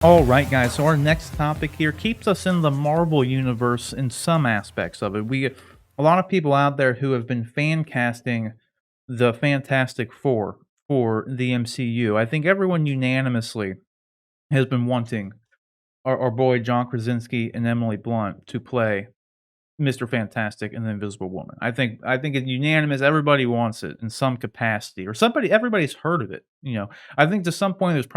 All right, guys. So our next topic here keeps us in the Marvel universe in some aspects of it. A lot of people out there who have been fan casting the Fantastic Four for the MCU. I think everyone unanimously has been wanting our boy John Krasinski and Emily Blunt to play Mr. Fantastic and the Invisible Woman. I think it's unanimous. Everybody wants it in some capacity, or everybody's heard of it. I think to some point there's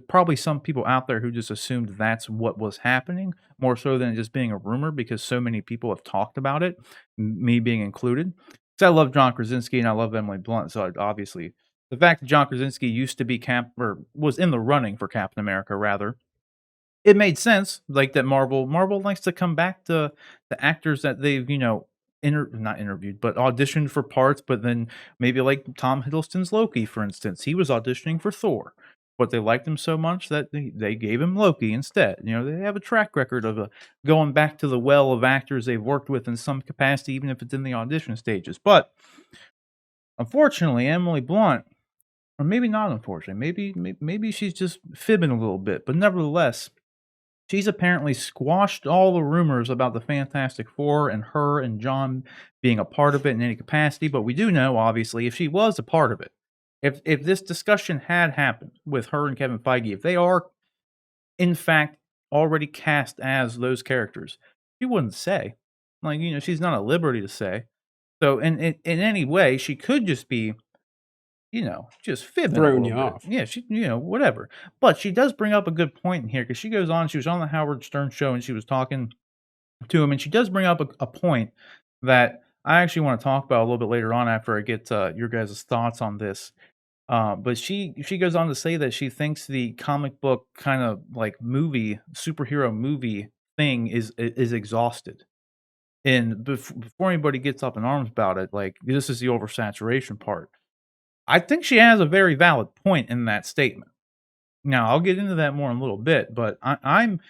probably some people out there who just assumed that's what was happening, more so than it just being a rumor because so many people have talked about it, me being included. Because I love John Krasinski and I love Emily Blunt, so obviously the fact that John Krasinski used to be Cap or was in the running for Captain America rather, it made sense, like, that Marvel likes to come back to the actors that they've, not interviewed, but auditioned for parts, but then maybe like Tom Hiddleston's Loki, for instance. He was auditioning for Thor, but they liked him so much that they gave him Loki instead. They have a track record of, going back to the well of actors they've worked with in some capacity, even if it's in the audition stages. But, unfortunately, Emily Blunt, or maybe not unfortunately, maybe she's just fibbing a little bit, but nevertheless, she's apparently squashed all the rumors about the Fantastic Four and her and John being a part of it in any capacity, but we do know, obviously, if she was a part of it, if this discussion had happened with her and Kevin Feige, if they are, in fact, already cast as those characters, she wouldn't say. Like, she's not at liberty to say. So, in any way, she could just be just fibbing a Throwing little you bit. off. Yeah, whatever. But she does bring up a good point in here because she was on the Howard Stern show and she was talking to him, and she does bring up a point that I actually want to talk about a little bit later on after I get your guys' thoughts on this. But she goes on to say that she thinks the comic book kind of like superhero movie thing is exhausted. And before anybody gets up in arms about it, like this is the oversaturation part. I think she has a very valid point in that statement. Now, I'll get into that more in a little bit, but I'm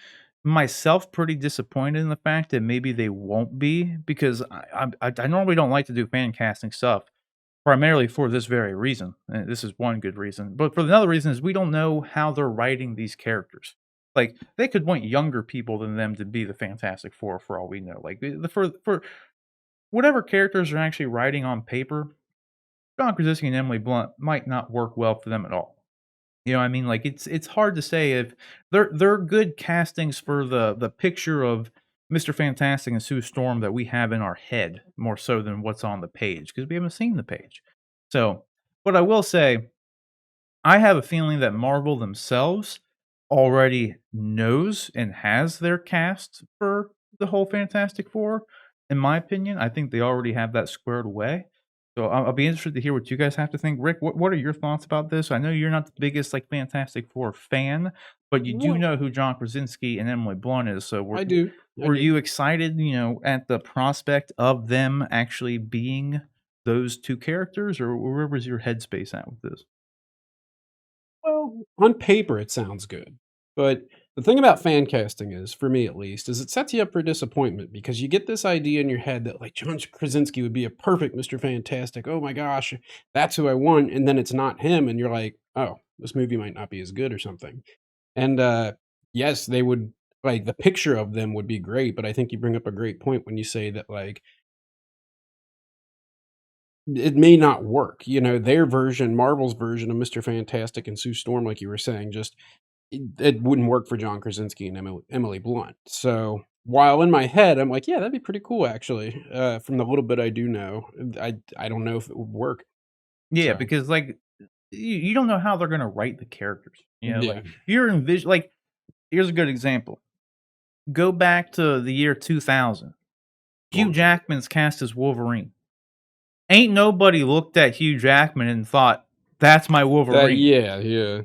myself pretty disappointed in the fact that maybe they won't be because I normally don't like to do fan casting stuff primarily for this very reason. And this is one good reason, but for another reason is we don't know how they're writing these characters. Like they could want younger people than them to be the Fantastic Four for all we know. Like for whatever characters are actually writing on paper, John Krasinski and Emily Blunt might not work well for them at all. You know what I mean? Like it's hard to say if they're good castings for the picture of Mr. Fantastic and Sue Storm that we have in our head more so than what's on the page because we haven't seen the page. So, but I will say I have a feeling that Marvel themselves already knows and has their cast for the whole Fantastic Four. In my opinion, I think they already have that squared away. So I'll be interested to hear what you guys have to think. Rick, what are your thoughts about this? I know you're not the biggest like Fantastic Four fan, but you do Well, know who John Krasinski and Emily Blunt is. So I do. I were do. you excited, at the prospect of them actually being those two characters, or where was your headspace at with this? Well, on paper, it sounds good. But the thing about fan casting is, for me at least, is it sets you up for disappointment because you get this idea in your head that like John Krasinski would be a perfect Mr. Fantastic. Oh my gosh, that's who I want. And then it's not him, and you're like, oh, this movie might not be as good or something. And yes, they would like the picture of them would be great, but I think you bring up a great point when you say that like it may not work. Their version, Marvel's version of Mr. Fantastic and Sue Storm, like you were saying, just it wouldn't work for John Krasinski and Emily Blunt. So while in my head, I'm like, yeah, that'd be pretty cool, actually. From the little bit I do know, I don't know if it would work. Yeah, So because like you don't know how they're gonna write the characters. yeah, Like you're envision like here's a good example. Go back to the year 2000. Hugh long time ago. Jackman's cast as Wolverine. Ain't nobody looked at Hugh Jackman and thought, "That's my That Wolverine." yeah, yeah,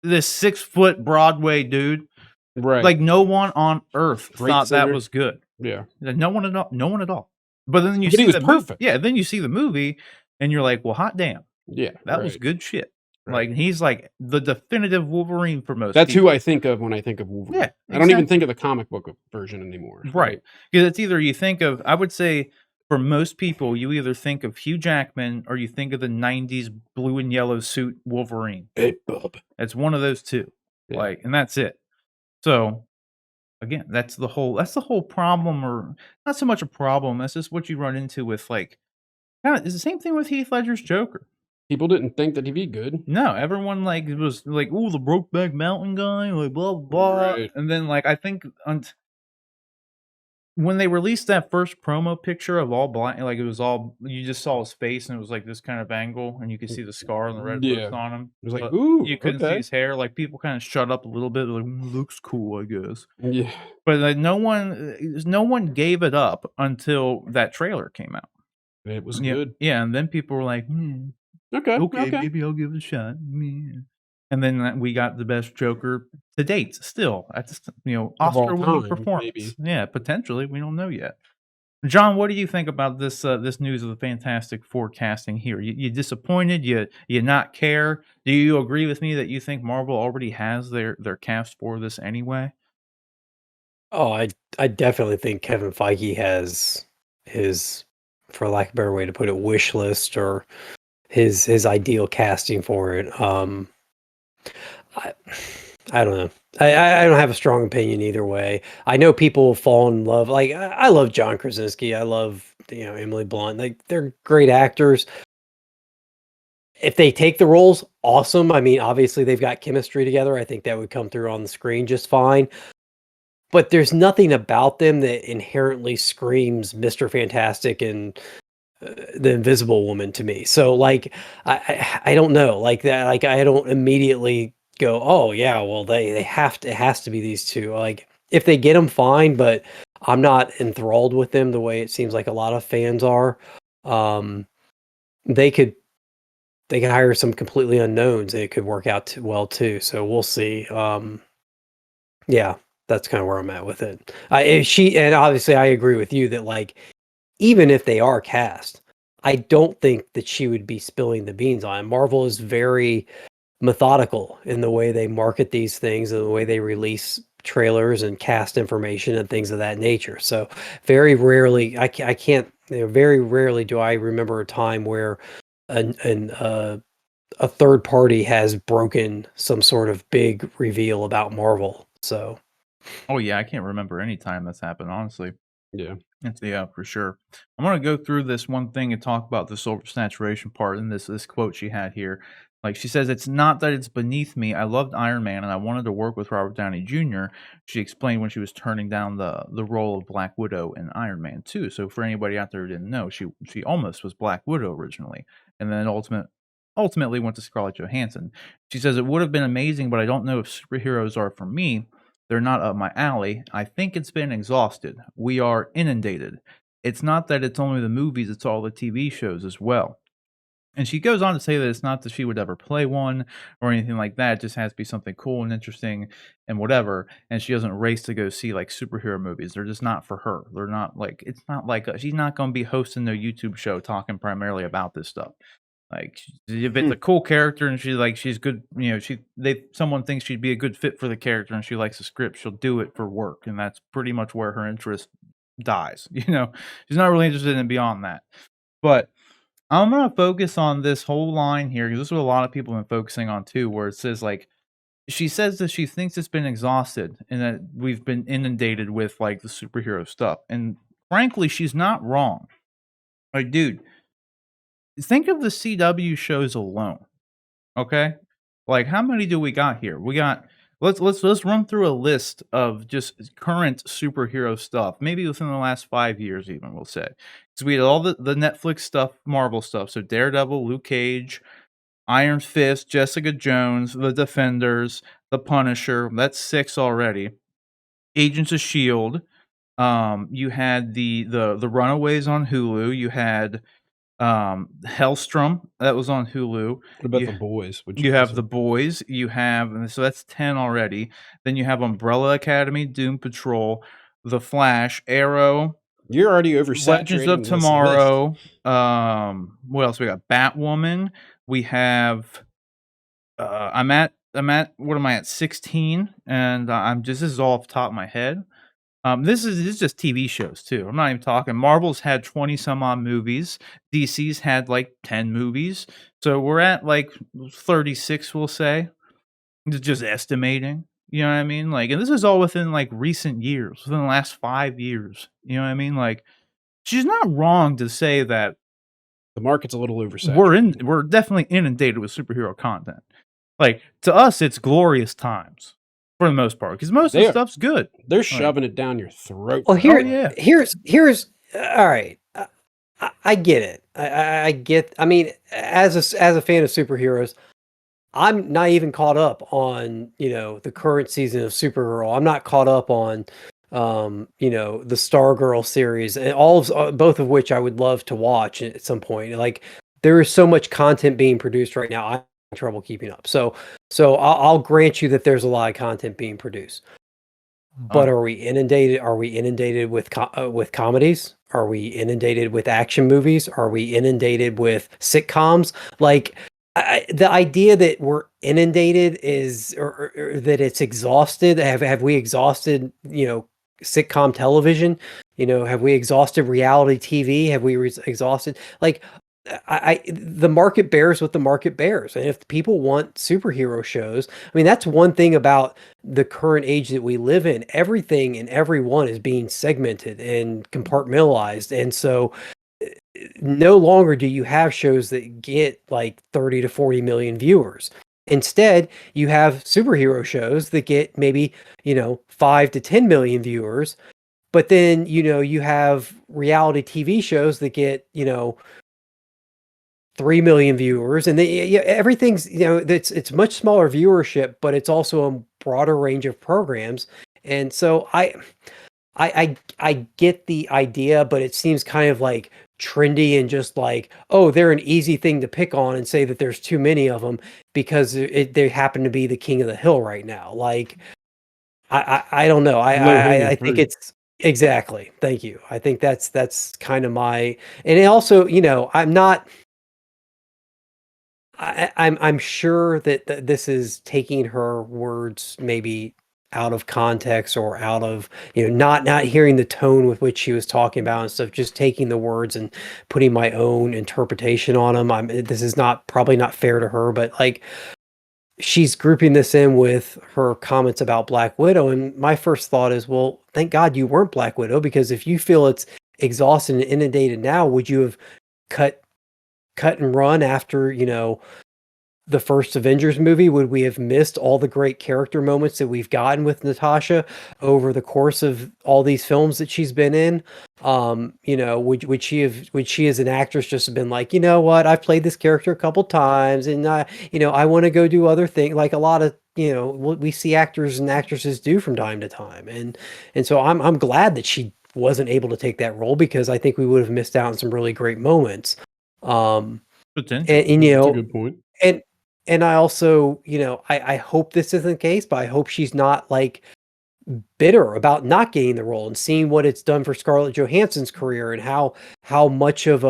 This 6-foot Broadway dude. right. Like no one on earth Great thought that singer. was good. Yeah, No one at all. No one at all. But then you but he see was the movie. perfect. Yeah, then you see the movie and you're like, "Well, hot damn. Yeah, That was right, good shit." right. Like he's like the definitive Wolverine for most That's who I people. think of when I think of Wolverine. Yeah, I don't even exactly. think of the comic book version anymore. Right. Right. Because it's either you think of I would say for most people, you either think of Hugh Jackman or you think of the '90s blue and yellow suit Wolverine. Hey, bub. It's one of those 2. Yeah. like, and that's it. So again, that's the whole problem, or not so much a problem. That's just what you run into with like kind of it's the same thing with Heath Ledger's Joker. People didn't think that he'd be good. No, everyone like was like, "Oh, the Brokeback Mountain guy," like blah blah, Right. and then like I think when they released that first promo picture of all black, like, it was all you just saw his face, and it was, like, this kind of angle, and you could see the scar and the red Yeah. hoofs on him, It was like, but "Ooh, you couldn't see okay." his hair, like, people kinda shut up a little bit, like, looks cool, I guess." Yeah. But, like, no one gave it up until that trailer came out. It was Yeah, good. yeah, and then people were like, "Hmm, Okay, okay, okay. maybe I'll give it a shot, meh." And then, we got the best Joker to date still, at this Of all Oscar-winning time, performance. maybe. Yeah, potentially, we don't know yet. John, what do you think about this news of the Fantastic Four casting here? You disappointed? You not care? Do you agree with me that you think Marvel already has their cast for this anyway? Oh, I definitely think Kevin Feige has his, for lack of a better way to put it, wish list or his ideal casting for it. I I don't know. I don't have a strong opinion either way. I know people fall in love. Like I love John Krasinski. I love Emily Blunt. Like they're great actors. If they take the roles, awesome. I mean, obviously they've got chemistry together. I think that would come through on the screen just fine. But there's nothing about them that inherently screams Mr. Fantastic and the Invisible Woman to me. So like I don't know like that. Like I don't immediately go, oh yeah, well they have to, it has to be these two. Like if they get them, fine, but I'm not enthralled with them the way it seems like a lot of fans are. Um, they could hire some completely unknowns. And it could work out well too. So we'll see. Yeah, that's kind of where I'm at with it. She and obviously I agree with you that like even if they are cast, I don't think that she would be spilling the beans on it. Marvel is very methodical in the way they market these things and the way they release trailers and cast information and things of that nature. So very rarely, I can't, very rarely do I remember a time where a third party has broken some sort of big reveal about Marvel. So Oh yeah, I can't remember any time that's happened, honestly. Yeah. Yeah, for sure. I'm gonna go through this one thing and talk about the oversaturation part in this quote she had here. Like she says, "It's not that it's beneath me. I loved Iron Man and I wanted to work with Robert Downey Jr." She explained when she was turning down the role of Black Widow in Iron Man 2. So for anybody out there who didn't know, she almost was Black Widow originally, and then ultimately went to Scarlett Johansson. She says it would have been amazing, but I don't know if superheroes are for me. They're not up my alley. I think it's been exhausted. We are inundated. It's not that it's only the movies, it's all the TV shows as well. And she goes on to say that it's not that she would ever play one or anything like that. It just has to be something cool and interesting and whatever. And she doesn't race to go see like superhero movies. They're just not for her. They're not like, it's not like, she's not going to be hosting no YouTube show talking primarily about this stuff. Like, if it's Hmm. a cool character and she's good, someone thinks she'd be a good fit for the character and she likes the script, she'll do it for work, and that's pretty much where her interest dies. She's not really interested in beyond that. But I'm gonna focus on this whole line here because this is what a lot of people have been focusing on too, where it says like she says that she thinks it's been exhausted and that we've been inundated with like the superhero stuff, and frankly, she's not wrong. Like, dude, think of the CW shows alone. Okay? Like, how many do we got here? We got let's run through a list of just current superhero stuff, maybe within the last 5 years even, we'll say. So we had all the Netflix stuff, Marvel stuff, so Daredevil, Luke Cage, Iron Fist, Jessica Jones, The Defenders, The Punisher, that's 6 already. Agents of Shield, you had the Runaways on Hulu, you had, Hellstrom, that was on Hulu. What about You The Boys, which you have The wasn't Boys, you have and so that's 10 already. Then you have Umbrella Academy, Doom Patrol, The Flash, Arrow, You're already Legends of oversaturating this list. Tomorrow, what else we got? Batwoman, we have, I'm at what am I at? 16, and I'm just this is all off the top of my head. This is just TV shows too. I'm not even talking. Marvel's had 20 some odd movies. DC's had like 10 movies. So we're at like 36, we'll say. It's just estimating. You know what I mean? Like, and this is all within like recent years, within the last 5 years. You know what I mean? Like, she's not wrong to say that The market's a little oversaturated. we're definitely inundated with superhero content. Like, to us, it's glorious times for the most part because most of They the are. stuff's good. They're Like, shoving it down your throat. Well, oh yeah, here's all right. I get it. I get. I mean, as a fan of superheroes, I'm not even caught up on the current season of Supergirl. I'm not caught up on the Stargirl series and both of which I would love to watch at some point. Like there is so much content being produced right now. I'm having trouble keeping up. So I'll grant you that there's a lot of content being produced. But are we inundated? Are we inundated with comedies? Are we inundated with action movies? Are we inundated with sitcoms? Like the idea that we're inundated is, or that it's exhausted. Have we exhausted sitcom television? Have we exhausted reality TV? Have we exhausted like? The market bears what the market bears, and if people want superhero shows, I mean that's one thing about the current age that we live in. Everything and everyone is being segmented and compartmentalized, and so no longer do you have shows that get like 30 to 40 million viewers. Instead, you have superhero shows that get maybe 5 to 10 million viewers, but then you have reality TV shows that get 3 million viewers, and everything's it's much smaller viewership, but it's also a broader range of programs. And so I get the idea, but it seems kind of like trendy and just like, oh, they're an easy thing to pick on and say that there's too many of them because they happen to be the king of the hill right now. Like I don't know. I think it's exactly. Thank you. I think that's kind of my, and it also I'm sure that this is taking her words maybe out of context or out of not hearing the tone with which she was talking about and stuff, just taking the words and putting my own interpretation on them. This is probably not fair to her, but like she's grouping this in with her comments about Black Widow, and my first thought is, well, thank God you weren't Black Widow, because if you feel it's exhausted and inundated now, would you have cut and run after the first Avengers movie? Would we have missed all the great character moments that we've gotten with Natasha over the course of all these films that she's been in? Would she as an actress just have been like, you know what, I've played this character a couple times and I want to go do other things, like a lot of what we see actors and actresses do from time to time. And so I'm glad that she wasn't able to take that role, because I think we would have missed out on some really great moments. potentially. And That's a good point. and I also, I hope this isn't the case, but I hope she's not like bitter about not getting the role and seeing what it's done for Scarlett Johansson's career and how much of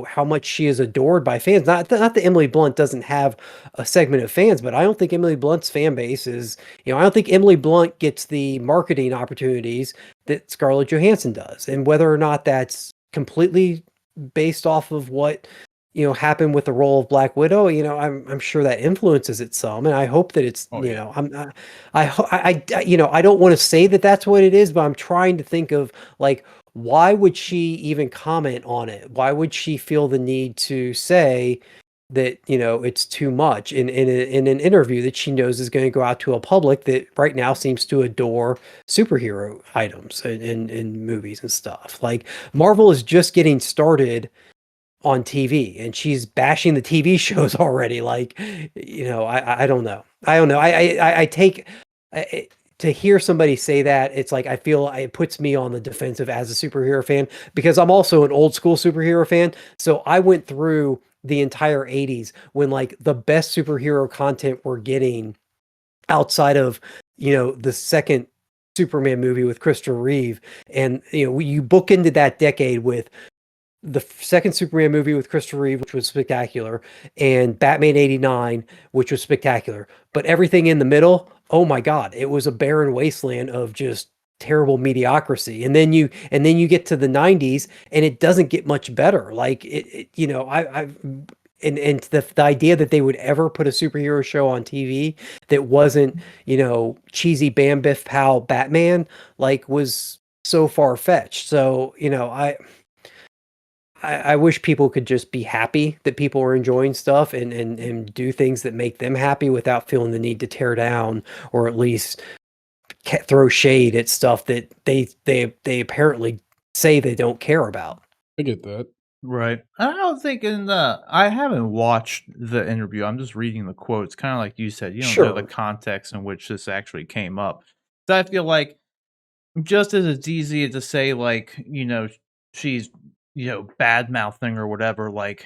how much she is adored by fans. Not that Emily Blunt doesn't have a segment of fans, but I don't think Emily Blunt's fan base is, I don't think Emily Blunt gets the marketing opportunities that Scarlett Johansson does. And whether or not that's completely based off of what happened with the role of Black Widow, I'm sure that influences it some, and I hope that it's, I don't want to say that that's what it is, but I'm trying to think of like, why would she even comment on it? Why would she feel the need to say that, it's too much in an interview that she knows is going to go out to a public that right now seems to adore superhero items in movies and stuff? Like, Marvel is just getting started on TV, and she's bashing the TV shows already. Like, I don't know. I take to hear somebody say that, it's like, I feel it puts me on the defensive as a superhero fan, because I'm also an old school superhero fan. So I went through the entire 80s when like the best superhero content we're getting outside of, the second Superman movie with Christopher Reeve. And, you bookended that decade with the second Superman movie with Christopher Reeve, which was spectacular, and Batman 89, which was spectacular. But everything in the middle, oh my God, it was a barren wasteland of just terrible mediocrity. And then you get to the 90s and it doesn't get much better. Like I and the idea that they would ever put a superhero show on TV that wasn't, cheesy Bam Biff Pow Batman, like, was so far fetched. So, I wish people could just be happy that people are enjoying stuff and do things that make them happy without feeling the need to tear down or at least throw shade at stuff that they apparently say they don't care about. I get that. Right. I don't think I haven't watched the interview. I'm just reading the quotes, kind of like you said. You don't know the Sure. context in which this actually came up. So I feel like just as it's easy to say, like, she's, bad mouthing or whatever, like,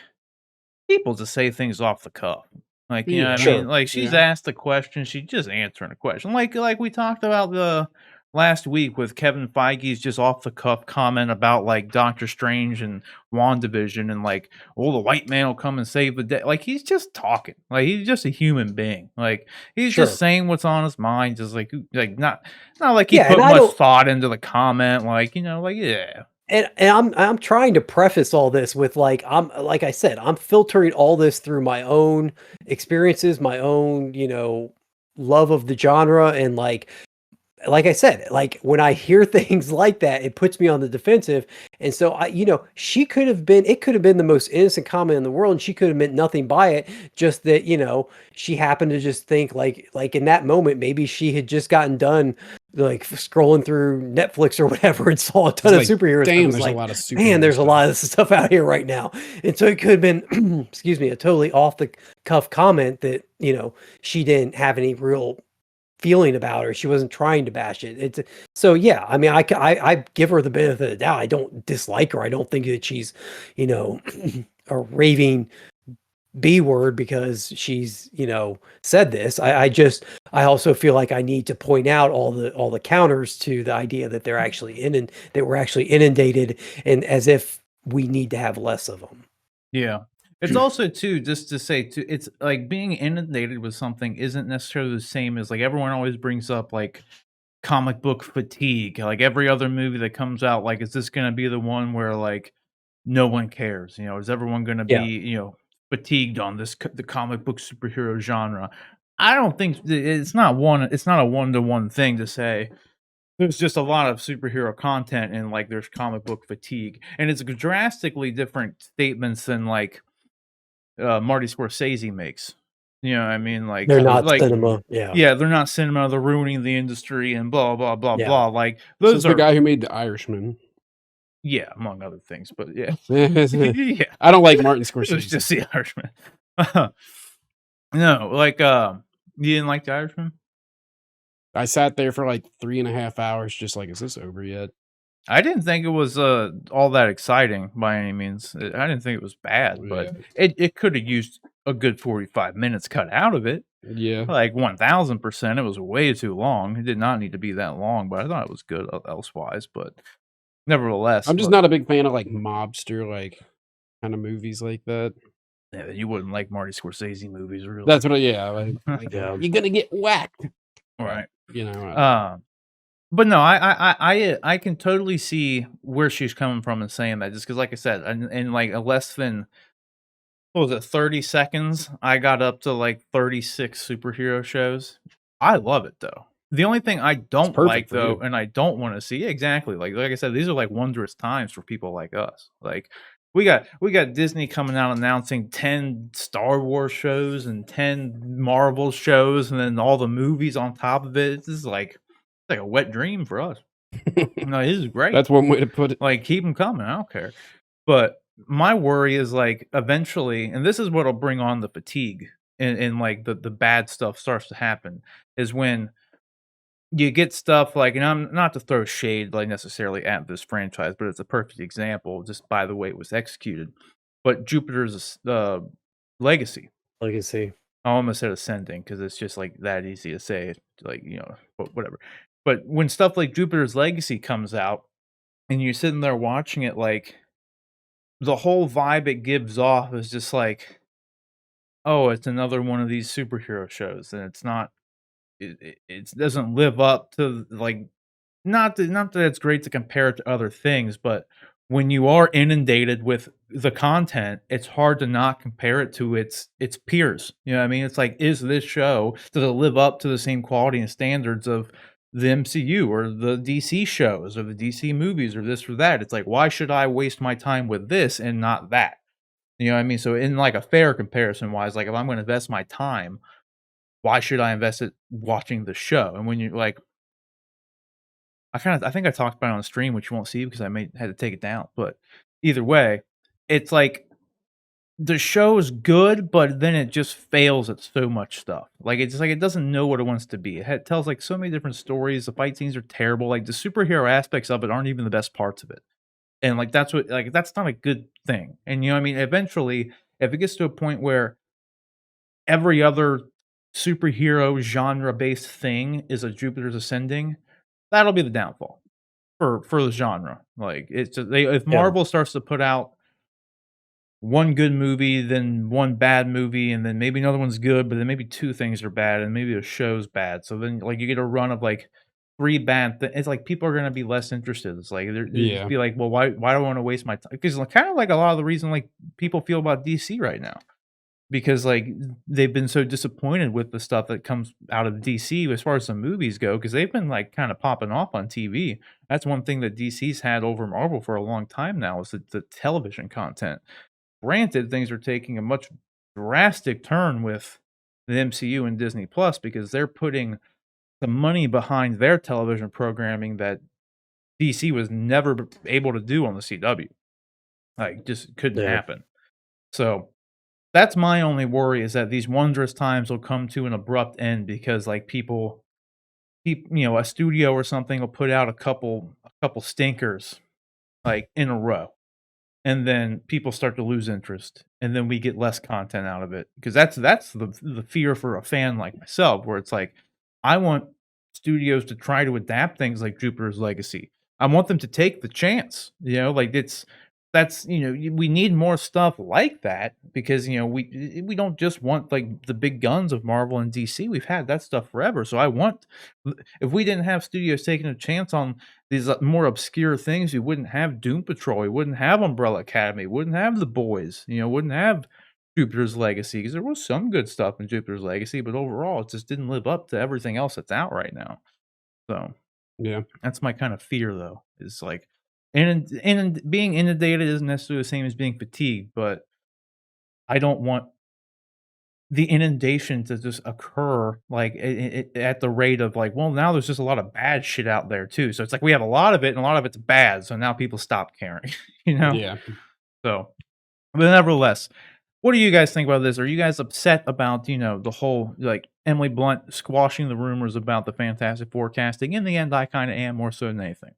people just say things off the cuff. Like, you know what I Yeah. mean? Sure. Like, she's Yeah. asked a question, she's just answering a question. Like we talked about the last week with Kevin Feige's just off the cuff comment about like Doctor Strange and WandaVision and like, oh, the white man will come and save the day. Like, he's just talking. Like, he's just a human being. Like, he's Sure. just saying what's on his mind. Just like not like he Yeah, put and I much don't thought into the comment. Like, yeah. and I'm trying to preface all this with like like I said, I'm filtering all this through my own experiences, my own, love of the genre, and like I said, like when I hear things like that, it puts me on the defensive. And so it could have been the most innocent comment in the world, and she could have meant nothing by it. Just that, she happened to just think like in that moment, maybe she had just gotten done like scrolling through Netflix or whatever and saw a ton of Like, superheroes. damn, Was there's a like, lot of superhero man, there's a stuff. lot of this stuff out here right now. And so it could have been, excuse me, a totally off the cuff comment that, she didn't have any real feeling about her. She wasn't trying to bash it. It's so yeah. I mean, I give her the benefit of the doubt. I don't dislike her. I don't think that she's, a raving B word because she's, said this. I also feel like I need to point out all the counters to the idea that they're actually that we're actually inundated, and as if we need to have less of them. Yeah. It's also too, just to say too, it's like being inundated with something isn't necessarily the same as like everyone always brings up like comic book fatigue. Like every other movie that comes out, like, is this gonna be the one where like no one cares? Is everyone gonna be, Yeah. fatigued on the comic book superhero genre? I don't think it's not a one-to-one thing to say there's just a lot of superhero content and like there's comic book fatigue. And it's drastically different statements than like Marty Scorsese makes. You know what I mean? Like, They're not like, cinema. Yeah. yeah, they're not cinema. They're ruining the industry and blah blah blah Yeah. blah. Like This those is the are, guy who made The Irishman. yeah, among other things. But yeah, I yeah, don't like Martin it was Scorsese. just the Irishman. No, like, you didn't like the Irishman? I sat there for like 3.5 hours, just like, is this over yet? I didn't think it was all that exciting by any means. I didn't think it was bad, but it could have used a good 45 minutes cut out of it. Yeah. Like 1000%, it was way too long. It did not need to be that long, but I thought it was good elsewise. But nevertheless, I'm just not a big fan of like mobster, like kind of movies like that. yeah, you wouldn't like Marty Scorsese movies, really. That's what, yeah. Like, Yeah. you're gonna get whacked, right. you know. But no, I can totally see where she's coming from and saying that, just because, like I said, in like a less than, what was it, 30 seconds, I got up to like 36 superhero shows. I love it though. The only thing I don't perfect like for though, you. and I don't want to see, exactly, like I said, these are like wondrous times for people like us. Like we got Disney coming out announcing 10 Star Wars shows and 10 Marvel shows, and then all the movies on top of it. This is like a wet dream for us. No, this is great. That's one way to put it. Like, keep them coming. I don't care. But my worry is like eventually, and this is what'll bring on the fatigue and like the bad stuff starts to happen, is when you get stuff like, and I'm not to throw shade like necessarily at this franchise, but it's a perfect example just by the way it was executed. But Jupiter's Legacy. Legacy. I almost said Ascending because it's just like that easy to say, like, but whatever. But when stuff like Jupiter's Legacy comes out and you're sitting there watching it, like the whole vibe it gives off is just like, oh, it's another one of these superhero shows, and it's not. It doesn't live up to like, not that it's great to compare it to other things, but when you are inundated with the content, it's hard to not compare it to its peers. You know what I mean? It's like, is this show, does it live up to the same quality and standards of the MCU or the DC shows or the DC movies or this or that? It's like, why should I waste my time with this and not that? You know what I mean? So in like a fair comparison wise, like if I'm going to invest my time, why should I invest it watching the show? And when you like, I think I talked about it on stream, which you won't see because I had to take it down. But either way, it's like the show is good, but then it just fails at so much stuff. Like it's like it doesn't know what it wants to be. It tells like so many different stories. The fight scenes are terrible. Like the superhero aspects of it aren't even the best parts of it. And like that's not a good thing. And you know what I mean? Eventually, if it gets to a point where every other superhero genre based thing is a Jupiter's Ascending, that'll be the downfall for the genre. Like it's just, if Yeah. Marvel starts to put out one good movie, then one bad movie, and then maybe another one's good, but then maybe two things are bad, and maybe the show's bad. So then like you get a run of like three bad things. It's like people are gonna be less interested. It's like they're just Yeah. be like, well, why do I want to waste my time? Because kind of like a lot of the reason like people feel about DC right now. Because, like, they've been so disappointed with the stuff that comes out of DC as far as the movies go, because they've been, like, kinda popping off on TV. That's one thing that DC's had over Marvel for a long time now is the television content. Granted, things are taking a much drastic turn with the MCU and Disney Plus because they're putting the money behind their television programming that DC was never able to do on the CW. Like, just couldn't Yeah. happen. So that's my only worry is that these wondrous times will come to an abrupt end because like a studio or something will put out a couple stinkers like in a row, and then people start to lose interest, and then we get less content out of it because that's the fear for a fan like myself, where it's like I want studios to try to adapt things like Jupiter's Legacy. I want them to take the chance, like we need more stuff like that because we don't just want like the big guns of Marvel and DC. We've had that stuff forever. So I want, if we didn't have studios taking a chance on these more obscure things, we wouldn't have Doom Patrol, we wouldn't have Umbrella Academy, wouldn't have The Boys, wouldn't have Jupiter's Legacy because there was some good stuff in Jupiter's Legacy, but overall it just didn't live up to everything else that's out right now. So Yeah. that's my kind of fear, though, is like, and being inundated isn't necessarily the same as being fatigued, but I don't want the inundation to just occur like at the rate of like, well, now there's just a lot of bad shit out there too. So it's like we have a lot of it and a lot of it's bad. So now people stop caring, you know? Yeah. So, but nevertheless, what do you guys think about this? Are you guys upset about, the whole like Emily Blunt squashing the rumors about the Fantastic Four casting? In the end, I kind of am more so than anything.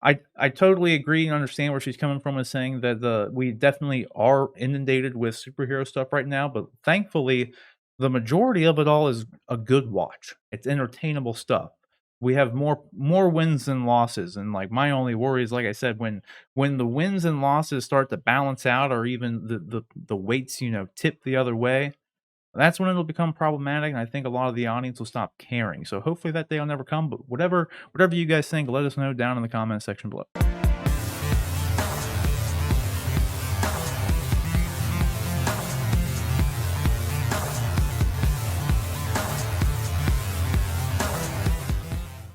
I totally agree and understand where she's coming from with saying that we definitely are inundated with superhero stuff right now, but thankfully the majority of it all is a good watch. It's entertainable stuff. We have more wins than losses, and like my only worry is, like I said, when the wins and losses start to balance out, or even the weights tip the other way, that's when it'll become problematic, and I think a lot of the audience will stop caring. So hopefully that day will never come. But whatever you guys think, let us know down in the comment section below.